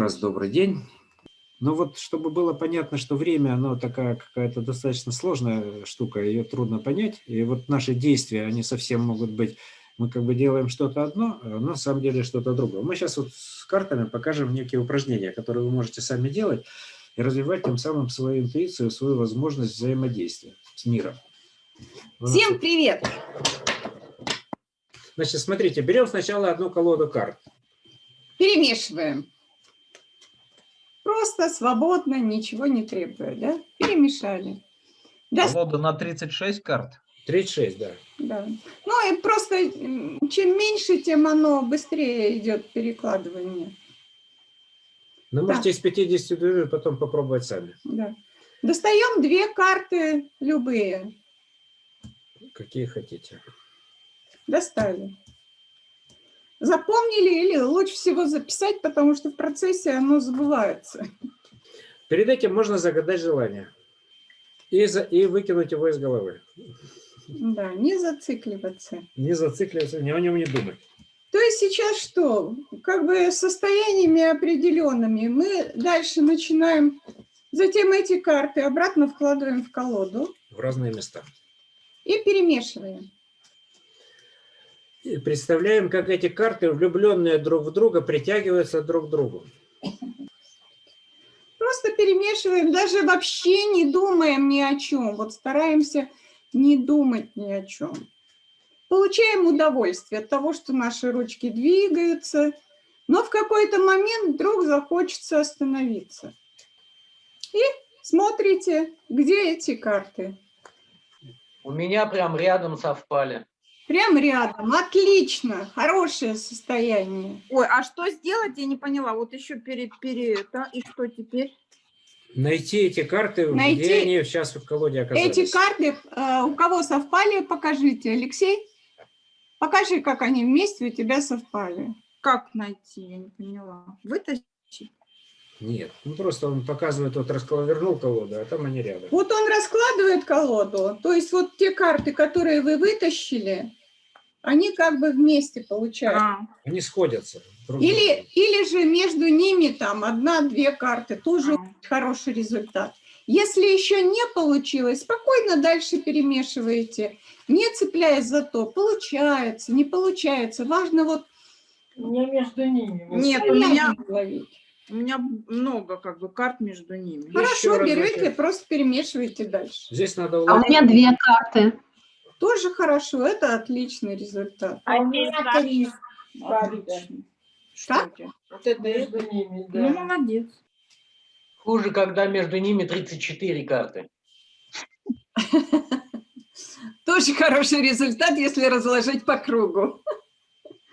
раз добрый день. Ну вот, чтобы было понятно, что время, оно такая какая-то достаточно сложная штука, ее трудно понять. И вот наши действия, они совсем могут быть, мы как бы делаем что-то одно, а на самом деле что-то другое. Мы сейчас вот с картами покажем некие упражнения, которые вы можете сами делать и развивать тем самым свою интуицию, свою возможность взаимодействия с миром. Всем привет! Значит, смотрите, берем сначала одну колоду карт. Перемешиваем. Просто, свободно, ничего не требуя, да? Перемешали. Колода на 36 карт? 36, да. Да. Ну и просто, чем меньше, тем оно быстрее идет перекладывание. Но можете из 52 потом попробовать сами. Да. Достаем 2 карты, любые. Какие хотите. Достали. Запомнили или лучше всего записать, потому что в процессе оно забывается. Перед этим можно загадать желание и выкинуть его из головы. Да, не зацикливаться. Не зацикливаться, ни о нем не думать. То есть сейчас что? Как бы состояниями определенными мы дальше начинаем, затем эти карты обратно вкладываем в колоду. В разные места. И перемешиваем. И представляем, как эти карты, влюбленные друг в друга, притягиваются друг к другу. Просто перемешиваем, даже вообще не думаем ни о чем. Вот стараемся не думать ни о чем. Получаем удовольствие от того, что наши ручки двигаются, но в какой-то момент вдруг захочется остановиться. И смотрите, где эти карты. У меня прям рядом совпали. Прям рядом. Отлично. Хорошее состояние. Ой, а что сделать, я не поняла. Вот еще это, и что теперь? Найти эти карты, где они сейчас в колоде оказались. Эти карты, у кого совпали, покажите. Алексей, покажи, как они вместе у тебя совпали. Как найти, я не поняла. Вытащить? Нет, ну просто он показывает, вот вернул колоду, а там они рядом. Вот он раскладывает колоду, то есть вот те карты, которые вы вытащили, они как бы вместе получаются. Они сходятся. Или же между ними там 1-2 карты, тоже хороший результат. Если еще не получилось, спокойно дальше перемешиваете, не цепляясь за то, получается, не получается. Важно вот... У меня между ними. Нет, у меня много как бы карт между ними. Хорошо, берете, просто перемешиваете дальше. Здесь надо А у меня 2 карты. Тоже хорошо, это отличный результат. А у меня 3 карты. Как? Вот это Между ними, да. Ну, молодец. Хуже, когда между ними 34 карты. Тоже хороший результат, если разложить по кругу.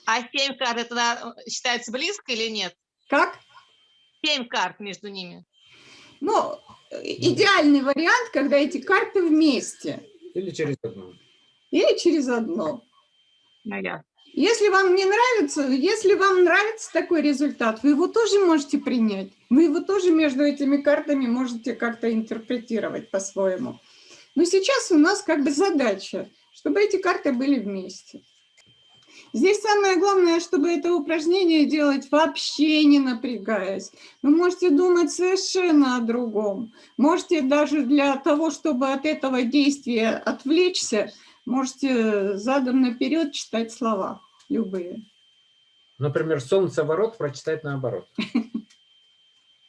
А 7 карт это считается близко или нет? Как? 7 карт между ними. Ну, идеальный вариант, когда эти карты вместе. Или через одну. Или через одно. Наверное. Если вам не нравится, если вам нравится такой результат, вы его тоже можете принять. Вы его тоже между этими картами можете как-то интерпретировать по-своему. Но сейчас у нас как бы задача, чтобы эти карты были вместе. Здесь самое главное, чтобы это упражнение делать вообще не напрягаясь. Вы можете думать совершенно о другом. Можете даже для того, чтобы от этого действия отвлечься, можете задом наперед читать слова любые. Например, солнцеворот прочитать наоборот.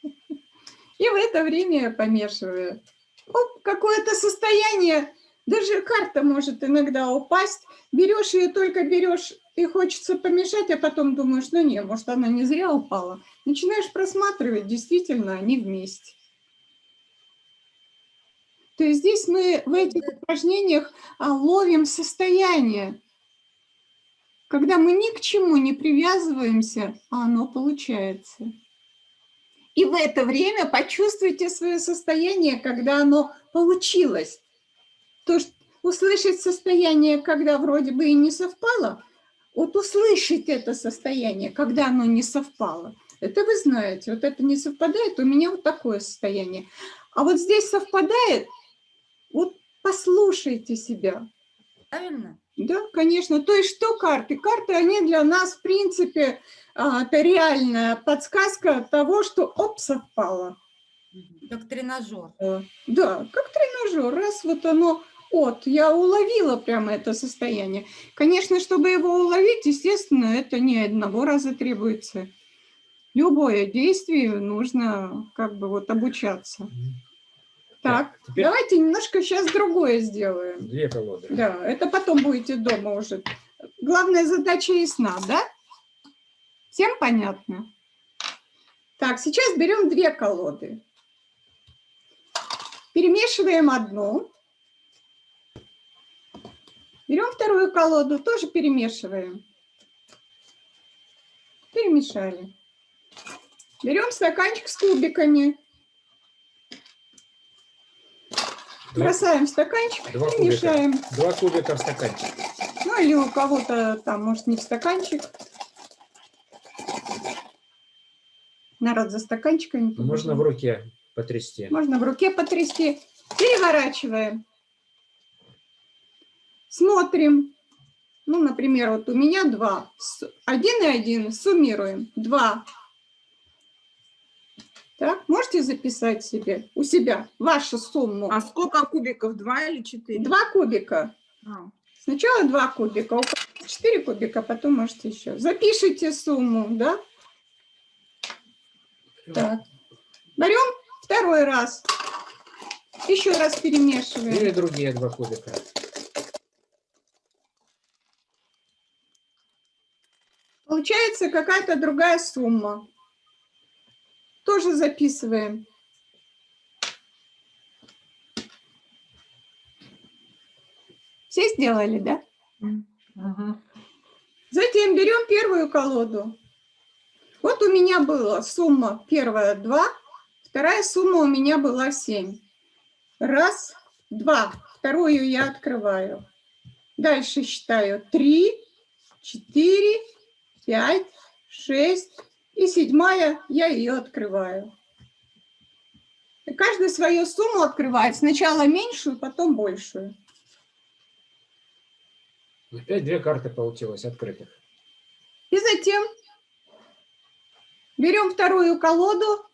И в это время помешиваю. Какое-то состояние, даже карта может иногда упасть. Берешь ее, только берешь, и хочется помешать, а потом думаешь, ну не, может она не зря упала. Начинаешь просматривать, действительно, они вместе. То есть здесь мы в этих упражнениях ловим состояние. Когда мы ни к чему не привязываемся, а оно получается. И в это время почувствуйте свое состояние, когда оно получилось. То, что услышать состояние, когда вроде бы и не совпало, вот услышать это состояние, когда оно не совпало. Это вы знаете, вот это не совпадает, у меня вот такое состояние. А вот здесь совпадает, вот послушайте себя. Правильно? Да, конечно. То есть что карты? Карты, они для нас, в принципе, это реальная подсказка того, что оп, совпало. Как тренажер. Да, как тренажер. Раз вот оно, вот, я уловила прямо это состояние. Конечно, чтобы его уловить, естественно, это не одного раза требуется. Любое действие нужно как бы вот обучаться. Так, теперь давайте немножко сейчас другое сделаем. 2 колоды. Да, это потом будете дома уже. Главная задача ясна, да? Всем понятно? Так, сейчас берем 2 колоды. Перемешиваем одну. Берем вторую колоду, тоже перемешиваем. Перемешали. Берем стаканчик с кубиками. Бросаем в стаканчик и мешаем. 2 кубика в стаканчик. Ну или у кого-то там, может, не в стаканчик. Народ за стаканчиками. Можно в руке потрясти. Можно в руке потрясти. Переворачиваем. Смотрим. Ну, например, вот у меня 2. 1 и 1 суммируем. 2. Так, можете записать себе у себя вашу сумму. А сколько кубиков? 2 или 4? 2 кубика. А. Сначала 2 кубика, у кого 4 кубика, потом можете еще. Запишите сумму, да? Так. Берем второй раз. Еще раз перемешиваем. Или другие 2 кубика. Получается какая-то другая сумма. Тоже записываем. Все сделали, да? Затем берем первую колоду. Вот у меня была сумма первая 2, вторая сумма у меня была 7. Раз, 2. Вторую я открываю. Дальше считаю 3, 4, 5, 6. И 7-я я ее открываю. И каждый свою сумму открывает. Сначала меньшую, потом большую. Опять 2 карты получилось открытых. И затем берем вторую колоду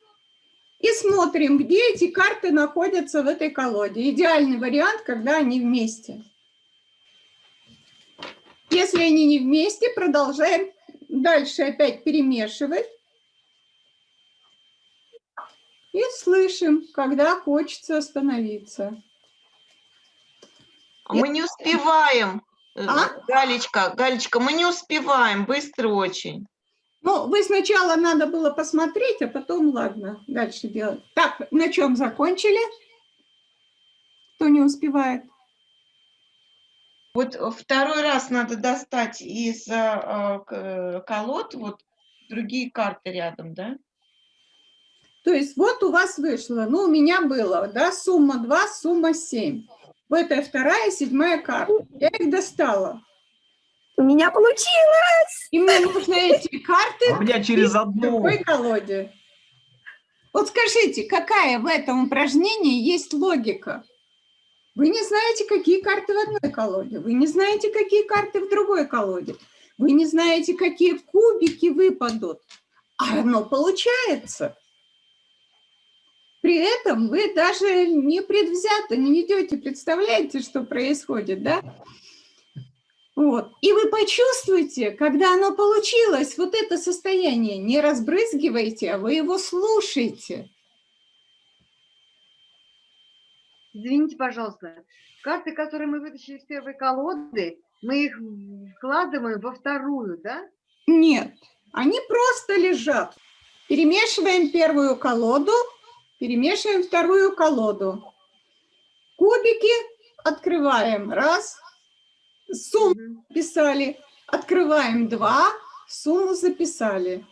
и смотрим, где эти карты находятся в этой колоде. Идеальный вариант, когда они вместе. Если они не вместе, продолжаем дальше опять перемешивать. И слышим, когда хочется остановиться. Мы не успеваем. А? Галечка, мы не успеваем, быстро очень. Ну, вы сначала надо было посмотреть, а потом, ладно, дальше делать. Так, на чем закончили? Кто не успевает? Вот второй раз надо достать из колод вот другие карты рядом, да? То есть вот у вас вышло, ну, у меня было, да, сумма 2, сумма 7. Вот это вторая, 7-я карта. Я их достала. У меня получилось! И мне нужно эти карты У меня через в одну. другой колоде. Вот скажите, какая в этом упражнении есть логика? Вы не знаете, какие карты в одной колоде. Вы не знаете, какие карты в другой колоде. Вы не знаете, какие кубики выпадут. А оно получается. При этом вы даже не предвзято не ведете. Представляете, что происходит, да? Вот. И вы почувствуете, когда оно получилось, вот это состояние. Не разбрызгивайте, а вы его слушаете. Извините, пожалуйста. Карты, которые мы вытащили из первой колоды, мы их вкладываем во вторую, да? Нет, они просто лежат. Перемешиваем первую колоду, перемешиваем вторую колоду. Кубики открываем. Раз. Сумму записали. Открываем 2. Сумму записали.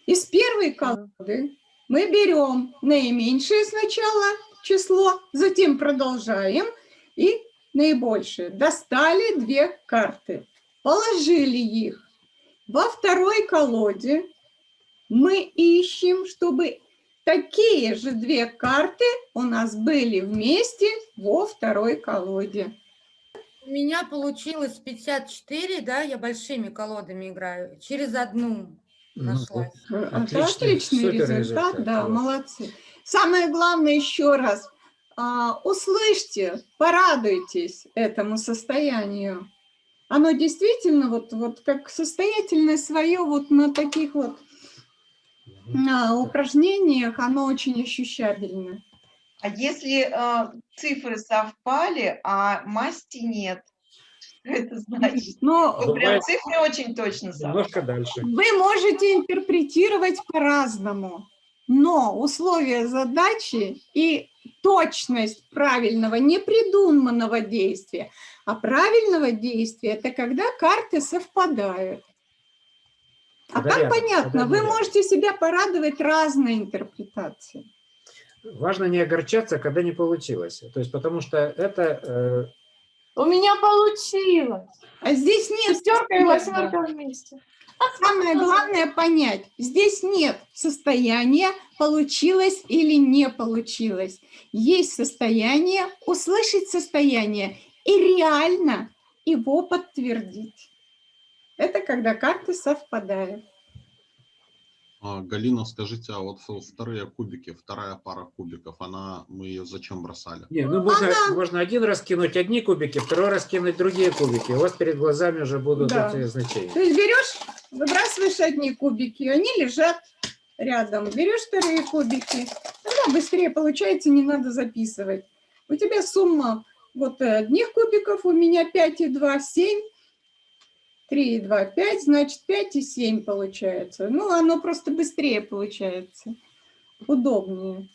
Из первой колоды мы берем наименьшее сначала число, затем продолжаем и наибольшее. Достали 2 карты, положили их. Во второй колоде мы ищем, чтобы такие же 2 карты у нас были вместе во второй колоде. У меня получилось 54, да, я большими колодами играю. Через одну нашлась. Это отличный супер результат, да, класс. молодцы. Самое главное, еще раз, услышьте, порадуйтесь этому состоянию. Оно действительно вот как состоятельное свое вот на таких вот упражнениях, оно очень ощущабельно. А если цифры совпали, а масти нет, что это значит? Но Вот прям цифры очень точно совпали. Немножко дальше. вы можете интерпретировать по-разному, но условия задачи и точность правильного, не придуманного действия, а правильного действия – это когда карты совпадают. А Когда там рядом, понятно, когда вы рядом. можете себя порадовать разной интерпретацией. Важно не огорчаться, когда не получилось. То есть, потому что это... У меня получилось. А здесь нет. Шестерка и восьмерка вместе. Самое главное понять, здесь нет состояния, получилось или не получилось. Есть состояние, услышать состояние и реально его подтвердить. Это когда карты совпадают. Галина, скажите, а вот вторые кубики, вторая пара кубиков, мы ее зачем бросали? Не, ну можно один раз кинуть одни кубики, второй раз кинуть другие кубики. У вас перед глазами уже будут эти значения. То есть берешь, выбрасываешь одни кубики, они лежат рядом. Берешь вторые кубики, тогда быстрее получается, не надо записывать. У тебя сумма вот одних кубиков, у меня 5 и 2, 7. 3 и 2, 5, значит 5 и 7 получается. Ну, оно просто быстрее получается, удобнее.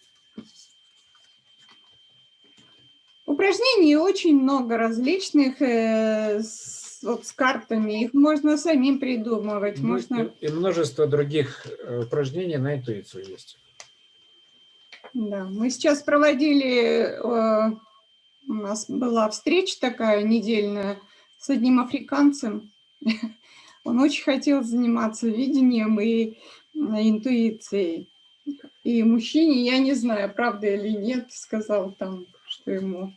Упражнений очень много различных вот с картами, их можно самим придумывать. Можно... И множество других упражнений на интуицию есть. Да, мы сейчас проводили, у нас была встреча такая недельная с одним африканцем. Он очень хотел заниматься видением и интуицией. И мужчине, я не знаю, правда или нет, сказал там, что ему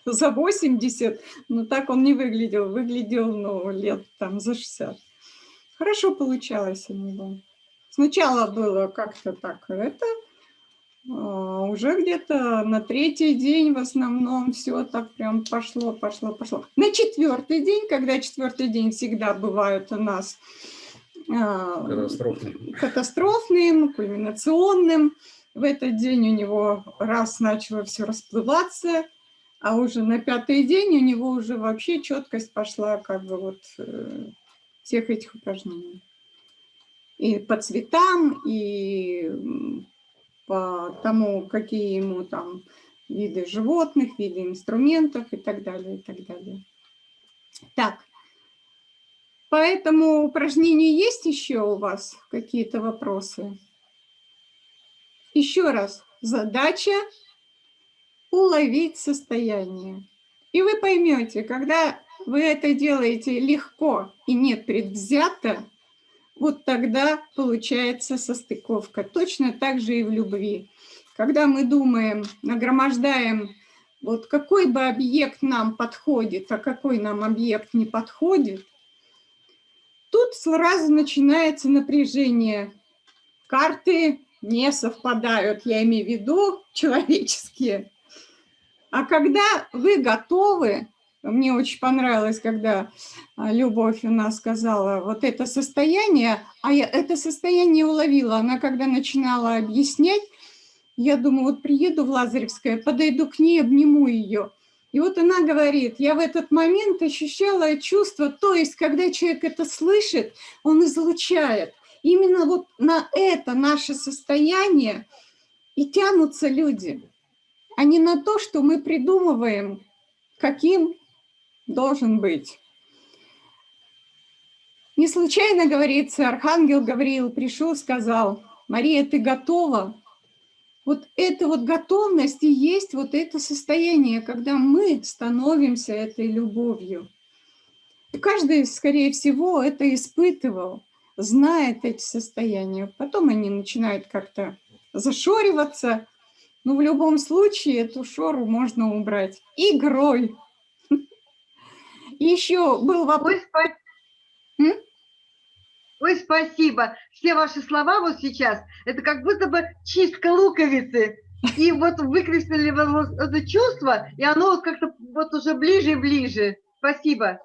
за 80, но так он не выглядел. Выглядел, ну, лет там за 60. Хорошо получалось у него. Сначала было как-то так, уже где-то на третий день в основном все так прям пошло. На четвертый день, когда четвертый день всегда бывают у нас катастрофным, кульминационным, в этот день у него раз начало все расплываться, а уже на пятый день у него уже вообще четкость пошла как бы вот всех этих упражнений. И по цветам, и по тому, какие ему там виды животных, виды инструментов и так далее, и так далее. Так, по этому упражнению есть еще у вас какие-то вопросы? Еще раз, задача уловить состояние. И вы поймете, когда вы это делаете легко и непредвзято, вот тогда получается состыковка. Точно так же и в любви. Когда мы думаем, нагромождаем, вот какой бы объект нам подходит, а какой нам объект не подходит, тут сразу начинается напряжение. Карты не совпадают, я имею в виду человеческие. А когда вы готовы, мне очень понравилось, когда Любовь у нас сказала, вот это состояние, а я это состояние уловила. Она когда начинала объяснять, я думаю, вот приеду в Лазаревское, подойду к ней, обниму ее. И вот она говорит, я в этот момент ощущала чувство, то есть, когда человек это слышит, он излучает. Именно вот на это наше состояние и тянутся люди, а не на то, что мы придумываем, каким должен быть. Не случайно говорится, архангел Гавриил пришел, сказал, Мария, ты готова? Вот эта вот готовность и есть вот это состояние, когда мы становимся этой любовью. И каждый, скорее всего, это испытывал, знает эти состояния. Потом они начинают как-то зашориваться, но в любом случае эту шору можно убрать игрой. И еще был вопрос. Ой, спасибо. Все ваши слова вот сейчас, это как будто бы чистка луковицы. И вот выкрестили вот это чувство, и оно вот как-то вот уже ближе и ближе. Спасибо.